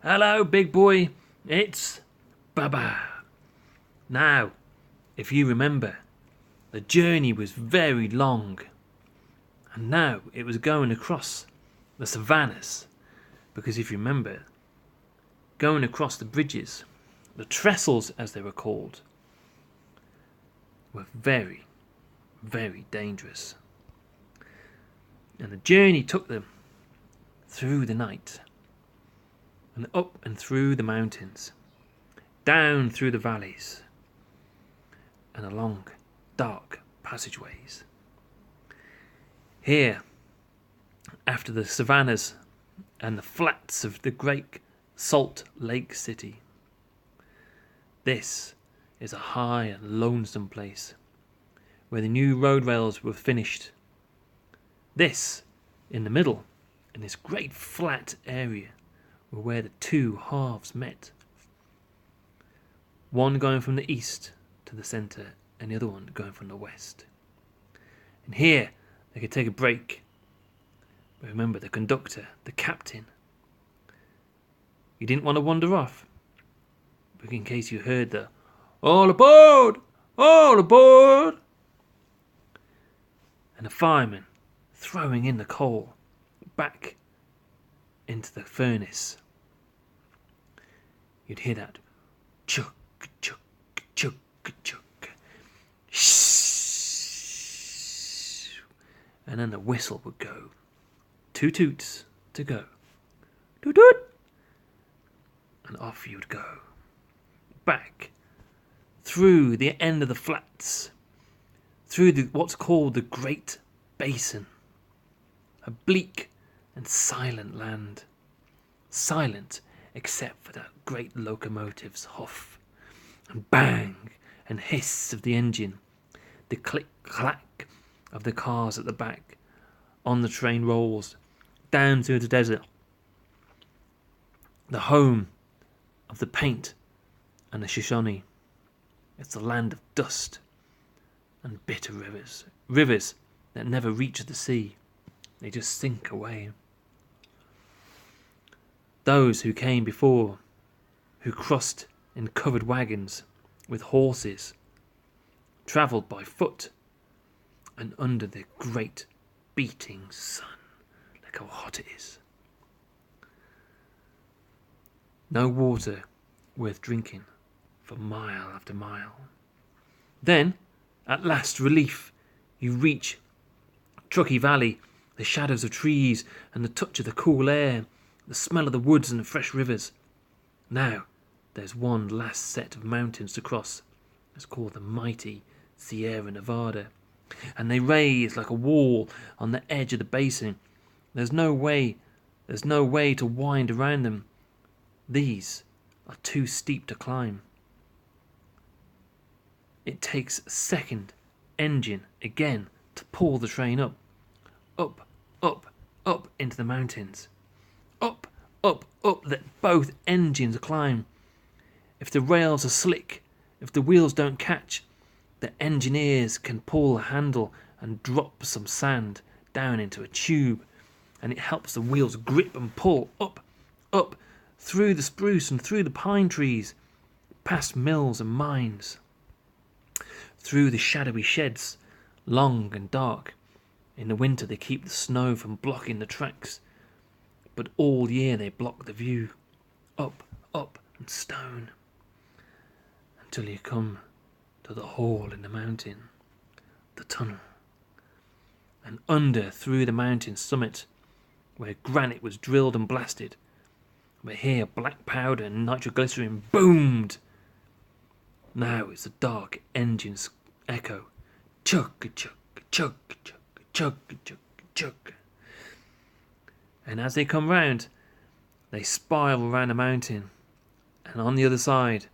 Hello, big boy. It's Baba. Now, if you remember, the journey was very long, and now it was going across the savannas, because if you remember, going across the bridges, the trestles as they were called, were very, very dangerous. And the journey took them through the night, and up and through the mountains, down through the valleys, and along dark passageways. Here, after the savannas and the flats of the great Salt Lake City, this is a high and lonesome place where the new road rails were finished. This, in the middle, in this great flat area, were where the two halves met. One going from the east to the centre, and the other one going from the west. And here they could take a break. But remember, the conductor, the captain, you didn't want to wander off, but in case you heard the "All aboard! All aboard!" and the fireman throwing in the coal back into the furnace, you'd hear that chuck, chuck, chuck, chuck, shh, and then the whistle would go. 2 toots to go. Toot toot! And off you'd go. Back through the end of the flats, through what's called the Great Basin. A bleak and silent land. Silent except for that great locomotive's huff and bang and hiss of the engine, the click-clack of the cars at the back. On the train rolls down through the desert, the home of the paint and the Shoshone. It's the land of dust and bitter rivers. Rivers that never reach the sea. They just sink away. Those who came before, who crossed in covered wagons with horses, travelled by foot and under the great beating sun. Look how hot it is. No water worth drinking for mile after mile. Then, at last, relief. You reach Truckee Valley, the shadows of trees and the touch of the cool air, the smell of the woods and the fresh rivers. Now, there's one last set of mountains to cross. It's called the mighty Sierra Nevada, and they raise like a wall on the edge of the basin. There's no way to wind around them. These are too steep to climb. It takes a second engine again to pull the train up. Up, up, up into the mountains. Up, up, up, let both engines climb. If the rails are slick, if the wheels don't catch, the engineers can pull a handle and drop some sand down into a tube, and it helps the wheels grip and pull up, up, through the spruce and through the pine trees, past mills and mines, through the shadowy sheds, long and dark. In the winter they keep the snow from blocking the tracks, but all year they block the view. Up, up and stone, until you come to the hole in the mountain, the tunnel, and under through the mountain summit, where granite was drilled and blasted, where here black powder and nitroglycerin boomed. Now it's the dark engine's echo, chug chug chug chug chug chug chug. And as they come round, they spiral round the mountain, and on the other side,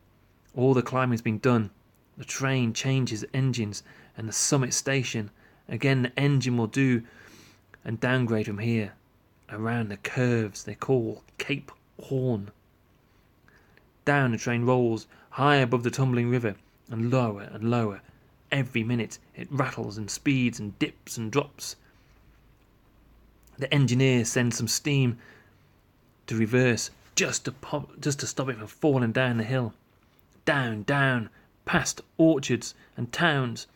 all the climbing's been done. The train changes engines, and the summit station, again the engine will do and downgrade from here, around the curves they call Cape Horn. Down the train rolls, high above the tumbling river, and lower. Every minute it rattles and speeds and dips and drops. The engineer sends some steam to reverse just to stop it from falling down the hill. Down, down, past orchards and towns,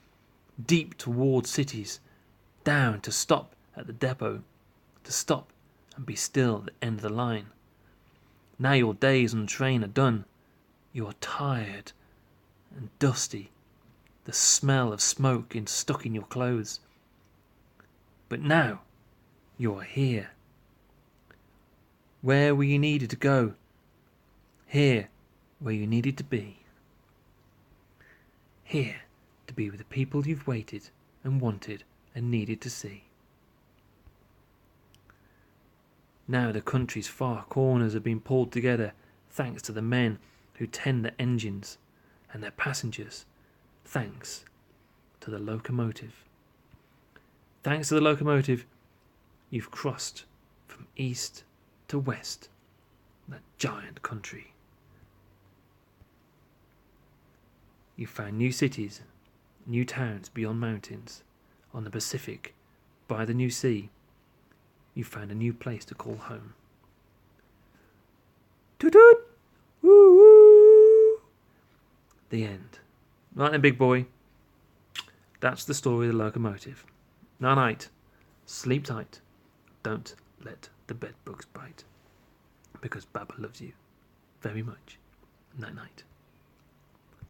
deep towards cities, down to stop at the depot, to stop and be still at the end of the line. Now your days on the train are done. You are tired and dusty, the smell of smoke stuck in your clothes. But now you are here. Where were you needed to go? Here, where you needed to be. Here, to be with the people you've waited and wanted and needed to see. Now the country's far corners have been pulled together thanks to the men who tend the engines and their passengers, thanks to the locomotive. Thanks to the locomotive, you've crossed from east to west, that giant country. You've found new cities, new towns beyond mountains, on the Pacific, by the new sea. You've found a new place to call home. Toot toot! Woo woo! The end. Right then, big boy. That's the story of the locomotive. Night night. Sleep tight. Don't let the bed bugs bite. Because Baba loves you very much. Night night.